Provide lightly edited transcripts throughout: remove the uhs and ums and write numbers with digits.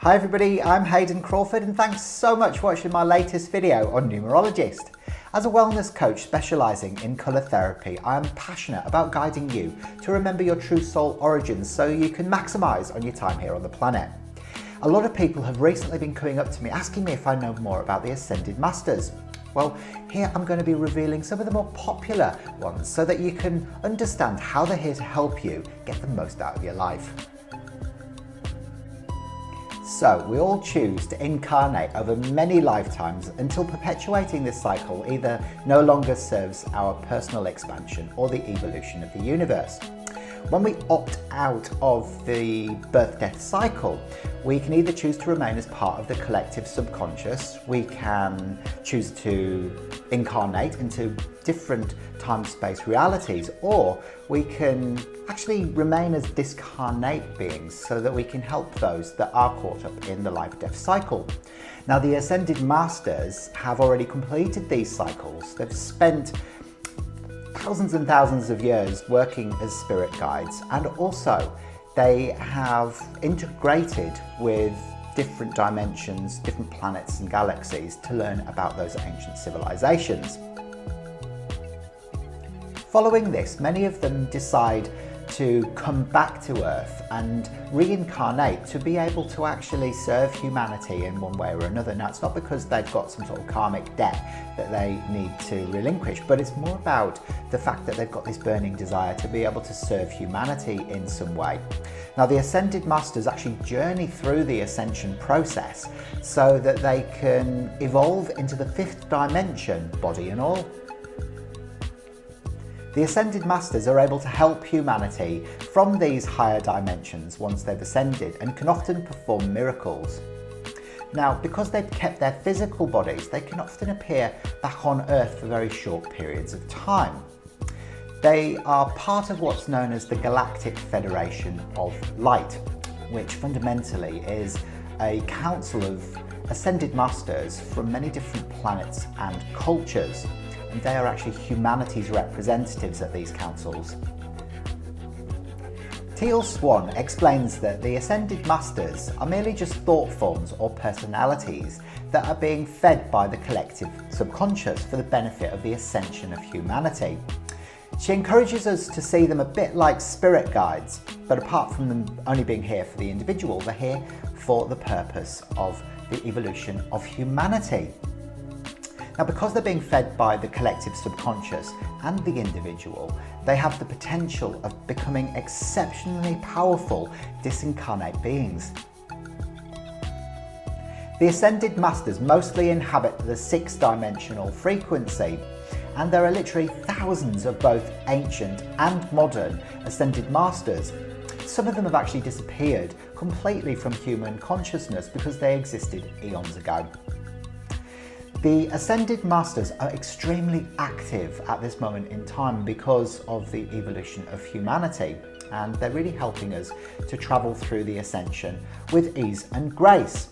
Hi everybody, I'm Hayden Crawford and thanks so much for watching my latest video on numerologist. As a wellness coach specialising in colour therapy, I am passionate about guiding you to remember your true soul origins so you can maximise on your time here on the planet. A lot of people have recently been coming up to me asking me if I know more about the Ascended Masters. Well, here I'm going to be revealing some of the more popular ones so that you can understand how they're here to help you get the most out of your life. So, we all choose to incarnate over many lifetimes until perpetuating this cycle either no longer serves our personal expansion or the evolution of the universe. When we opt out of the birth-death cycle, we can either choose to remain as part of the collective subconscious, we can choose to incarnate into different time-space realities, or we can actually remain as discarnate beings so that we can help those that are caught up in the life-death cycle. Now, the Ascended Masters have already completed these cycles. They've spent thousands and thousands of years working as spirit guides, and also they have integrated with different dimensions, different planets and galaxies to learn about those ancient civilizations. Following this, many of them decide to come back to Earth and reincarnate to be able to actually serve humanity in one way or another. Now, it's not because they've got some sort of karmic debt that they need to relinquish, but it's more about the fact that they've got this burning desire to be able to serve humanity in some way. Now, the Ascended Masters actually journey through the ascension process so that they can evolve into the fifth dimension, body and all. The Ascended Masters are able to help humanity from these higher dimensions once they've ascended and can often perform miracles. Now, because they've kept their physical bodies, they can often appear back on Earth for very short periods of time. They are part of what's known as the Galactic Federation of Light, which fundamentally is a council of Ascended Masters from many different planets and cultures. And they are actually humanity's representatives at these councils. Teal Swan explains that the Ascended Masters are merely just thought forms or personalities that are being fed by the collective subconscious for the benefit of the ascension of humanity. She encourages us to see them a bit like spirit guides, but apart from them only being here for the individual, they're here for the purpose of the evolution of humanity. Now, because they're being fed by the collective subconscious and the individual, they have the potential of becoming exceptionally powerful disincarnate beings. The Ascended Masters mostly inhabit the sixth-dimensional frequency, and there are literally thousands of both ancient and modern Ascended Masters. Some of them have actually disappeared completely from human consciousness because they existed eons ago. The Ascended Masters are extremely active at this moment in time because of the evolution of humanity, and they're really helping us to travel through the ascension with ease and grace.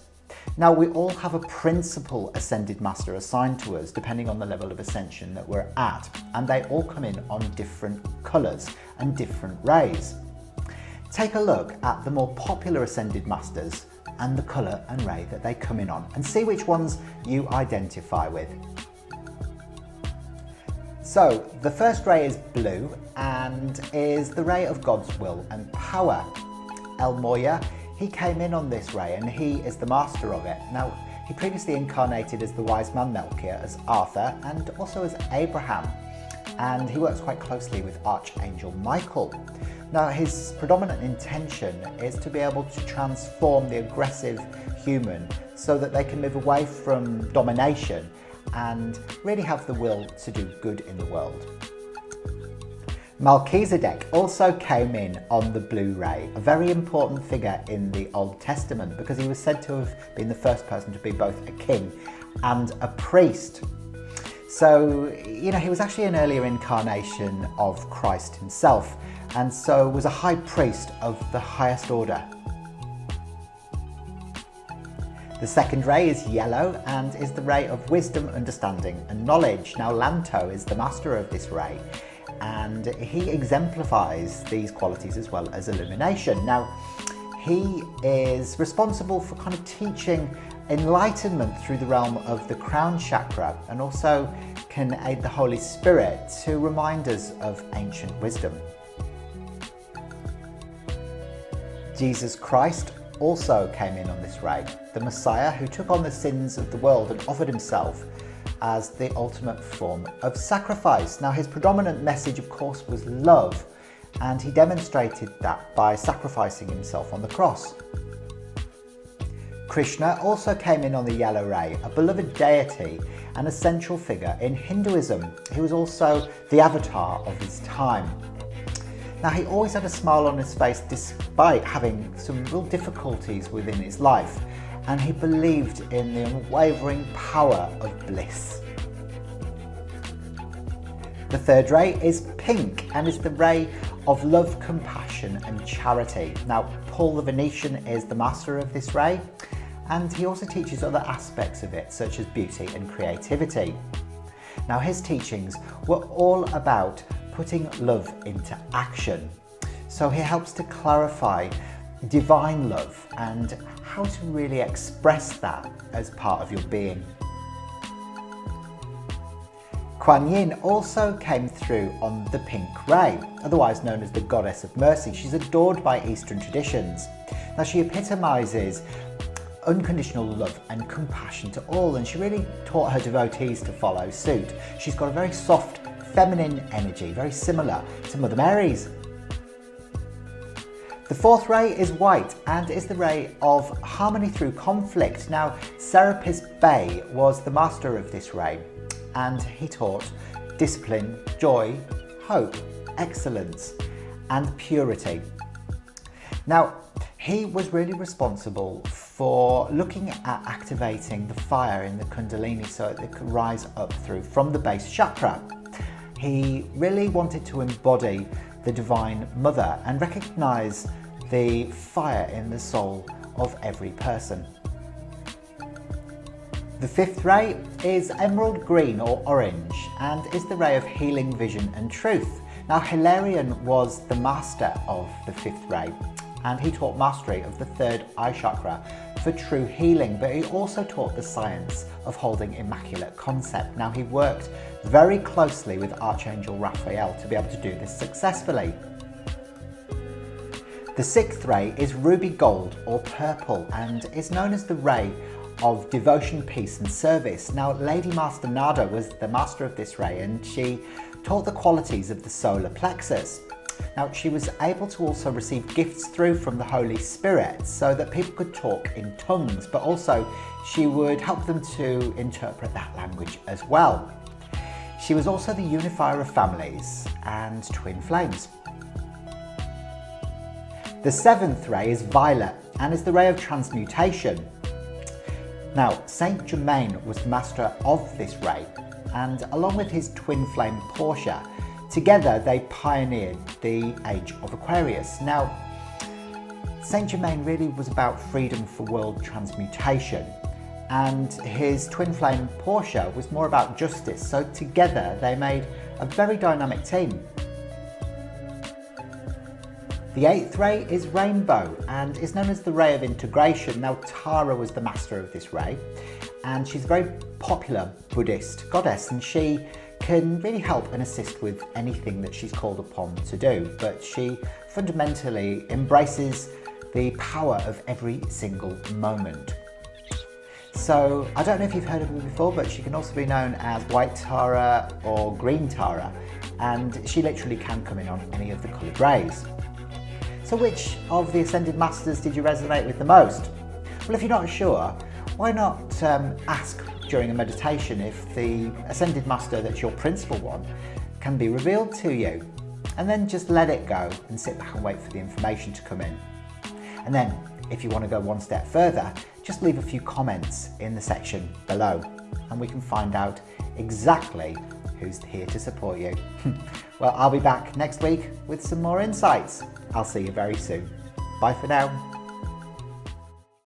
Now, we all have a principal Ascended Master assigned to us depending on the level of ascension that we're at, and they all come in on different colours and different rays. Take a look at the more popular Ascended Masters and the colour and ray that they come in on, and see which ones you identify with. So, the first ray is blue and is the ray of God's will and power. El Moya, he came in on this ray and he is the master of it. Now, he previously incarnated as the wise man Melchior, as Arthur, and also as Abraham, and he works quite closely with Archangel Michael. Now, his predominant intention is to be able to transform the aggressive human so that they can move away from domination and really have the will to do good in the world. Melchizedek also came in on the blue ray, a very important figure in the Old Testament because he was said to have been the first person to be both a king and a priest. So, he was actually an earlier incarnation of Christ himself, and so was a high priest of the highest order. The second ray is yellow and is the ray of wisdom, understanding and knowledge. Now, Lanto is the master of this ray, and he exemplifies these qualities as well as illumination. Now, he is responsible for kind of teaching enlightenment through the realm of the crown chakra, and also can aid the Holy Spirit to remind us of ancient wisdom. Jesus Christ also came in on this ray, the Messiah who took on the sins of the world and offered himself as the ultimate form of sacrifice. Now, his predominant message, of course, was love, and he demonstrated that by sacrificing himself on the cross. Krishna also came in on the yellow ray, a beloved deity and a central figure in Hinduism. He was also the avatar of his time. Now, he always had a smile on his face despite having some real difficulties within his life, and he believed in the unwavering power of bliss. The third ray is pink and is the ray of love, compassion and charity. Now, Paul the Venetian is the master of this ray, and he also teaches other aspects of it, such as beauty and creativity. Now, his teachings were all about putting love into action. So he helps to clarify divine love and how to really express that as part of your being. Kuan Yin also came through on the pink ray, otherwise known as the Goddess of Mercy. She's adored by Eastern traditions. Now, she epitomizes unconditional love and compassion to all, and she really taught her devotees to follow suit. She's got a very soft, feminine energy, very similar to Mother Mary's. The fourth ray is white and is the ray of harmony through conflict. Now, Serapis Bey was the master of this ray, and he taught discipline, joy, hope, excellence, and purity. Now, he was really responsible for looking at activating the fire in the Kundalini so that it could rise up through from the base chakra. He really wanted to embody the Divine Mother and recognize the fire in the soul of every person. The fifth ray is emerald green or orange and is the ray of healing, vision and truth. Now, Hilarion was the master of the fifth ray, and he taught mastery of the third eye chakra for true healing, but he also taught the science of holding immaculate concept. Now, he worked very closely with Archangel Raphael to be able to do this successfully. The sixth ray is ruby gold or purple and is known as the ray of devotion, peace and service. Now, Lady Master Nada was the master of this ray, and she taught the qualities of the solar plexus. Now, she was able to also receive gifts through from the Holy Spirit so that people could talk in tongues, but also she would help them to interpret that language as well. She was also the unifier of families and twin flames. The seventh ray is violet and is the ray of transmutation. Now, Saint Germain was the master of this ray, and along with his twin flame Portia, together they pioneered the age of Aquarius. Now, Saint Germain really was about freedom for world transmutation, and his twin flame Portia was more about justice. So together they made a very dynamic team. The eighth ray is rainbow and is known as the ray of integration. Now, Tara was the master of this ray, and she's a very popular Buddhist goddess, and she can really help and assist with anything that she's called upon to do, but she fundamentally embraces the power of every single moment. So I don't know if you've heard of her before, but she can also be known as White Tara or Green Tara, and she literally can come in on any of the coloured rays. So which of the Ascended Masters did you resonate with the most? Well, if you're not sure, why not ask during a meditation if the Ascended Master that's your principal one can be revealed to you, and then just let it go and sit back and wait for the information to come in. And then if you want to go one step further, just leave a few comments in the section below and we can find out exactly who's here to support you. Well, I'll be back next week with some more insights. I'll see you very soon. Bye for now.